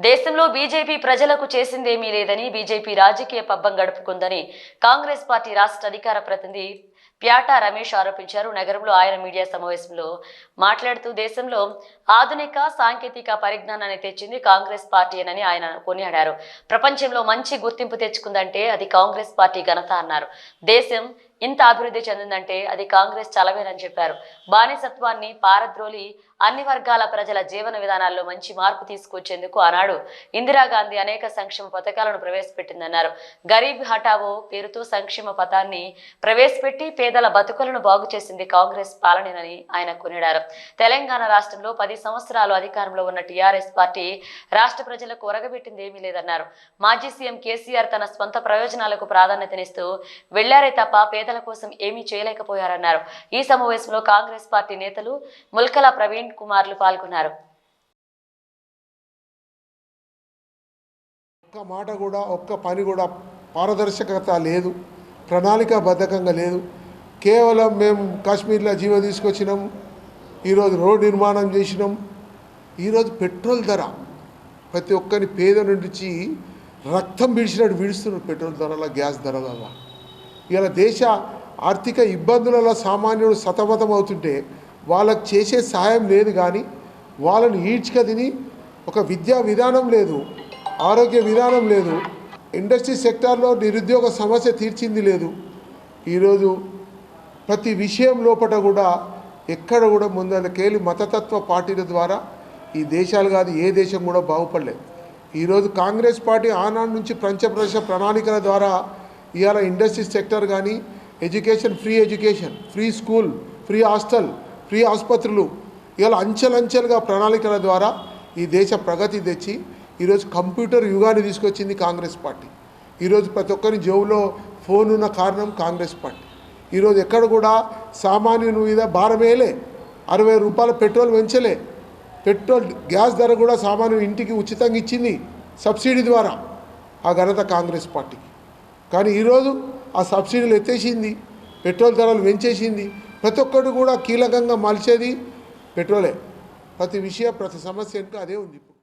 దేశంలో బీజేపీ ప్రజలకు చేసిందేమీ లేదని బీజేపీ రాజకీయ పబ్బం గడుపుకుందని కాంగ్రెస్ పార్టీ రాష్ట్ర అధికార ప్రతినిధి ప్యాటా రమేష్ ఆరోపించారు. నగరంలో ఆయన మీడియా సమావేశంలో మాట్లాడుతూ దేశంలో ఆధునిక సాంకేతిక పరిజ్ఞానాన్ని తెచ్చింది కాంగ్రెస్ పార్టీనని ఆయన కొనియాడారు. ప్రపంచంలో మంచి గుర్తింపు తెచ్చుకుందంటే అది కాంగ్రెస్ పార్టీ ఘనత అన్నారు. దేశం ఇంత అభివృద్ధి చెందిందంటే అది కాంగ్రెస్ చలవేనని చెప్పారు. బానిసత్వాన్ని పారద్రోలి అన్ని వర్గాల ప్రజల జీవన విధానాల్లో మంచి మార్పు తీసుకొచ్చేందుకు ఆనాడు ఇందిరాగాంధీ అనేక సంక్షేమ పథకాలను ప్రవేశపెట్టిందన్నారు. గరీబ్ హఠావో పేరుతో సంక్షేమ పథాన్ని ప్రవేశపెట్టి పేదల బతుకులను బాగు చేసింది కాంగ్రెస్ పాలనేనని ఆయన కొనియాడారు. తెలంగాణ రాష్ట్రంలో 10 సంవత్సరాలు అధికారంలో ఉన్న టీఆర్ఎస్ పార్టీ రాష్ట్ర ప్రజలకు ఒరగబెట్టింది ఏమీ లేదన్నారు. మాజీ సీఎం కేసీఆర్ తన స్వంత ప్రయోజనాలకు ప్రాధాన్యతనిస్తూ వెళ్లారే తప్ప పేదల కోసం ఏమీ చేయలేకపోయారన్నారు. ఈ సమావేశంలో కాంగ్రెస్ పార్టీ నేతలు ముల్కల ప్రవీణ్ కుమార్లు పాల్గొన్నారు. ఒక్క మాట కూడా ఒక్క పని కూడా పారదర్శకత లేదు, ప్రణాళికాబద్ధకంగా లేదు. కేవలం మేము కాశ్మీర్లో జీవో తీసుకొచ్చినాం, ఈరోజు రోడ్ నిర్మాణం చేసినాం. ఈరోజు పెట్రోల్ ధర ప్రతి ఒక్కరిని పేద నుంచి రక్తం విడిచినట్టు విడుస్తున్నారు. పెట్రోల్ ధరల గ్యాస్ ధరల ఇలా దేశ ఆర్థిక ఇబ్బందులలో సామాన్యుడు సతమతం అవుతుంటే వాళ్ళకు చేసే సాయం లేదు. కానీ వాళ్ళని ఈడ్చుక తిని ఒక విద్యా విధానం లేదు, ఆరోగ్య విధానం లేదు, ఇండస్ట్రీ సెక్టార్లో నిరుద్యోగ సమస్య తీర్చింది లేదు. ఈరోజు ప్రతి విషయం లోపల కూడా ఎక్కడ కూడా ముందరకెళ్ళి మతతత్వ పార్టీల ద్వారా ఈ దేశాలు కాదు ఏ దేశం కూడా బాగుపడలేదు. ఈరోజు కాంగ్రెస్ పార్టీ ఆనాడు నుంచి పంచప్రదేశ ప్రణాళికల ద్వారా ఇవాళ ఇండస్ట్రీ సెక్టర్ కానీ education, free school, free hostel, free ఆసుపత్రులు ఇవాళ అంచెలంచెలుగా ప్రణాళికల ద్వారా ఈ దేశ ప్రగతి తెచ్చి ఈరోజు కంప్యూటర్ యుగాన్ని తీసుకొచ్చింది కాంగ్రెస్ పార్టీ. ఈరోజు ప్రతి ఒక్కరి జేబులో ఫోన్ ఉన్న కారణం కాంగ్రెస్ పార్టీ. ఈరోజు ఎక్కడ కూడా సామాన్యుని మీద భారం వేయలే, 60 రూపాయల పెట్రోల్ పెంచలే, పెట్రోల్ గ్యాస్ ధర కూడా సామాన్యుని ఇంటికి ఉచితంగా ఇచ్చింది సబ్సిడీ ద్వారా. ఆ ఘనత కాంగ్రెస్ పార్టీకి. కానీ ఈరోజు ఆ సబ్సిడీలు ఎత్తేసింది, పెట్రోల్ ధరలు పెంచేసింది. ప్రతి ఒక్కరు కూడా కీలకంగా మలిచేది పెట్రోలే. ప్రతి విషయం ప్రతి సమస్య వెనుక అదే ఉంది.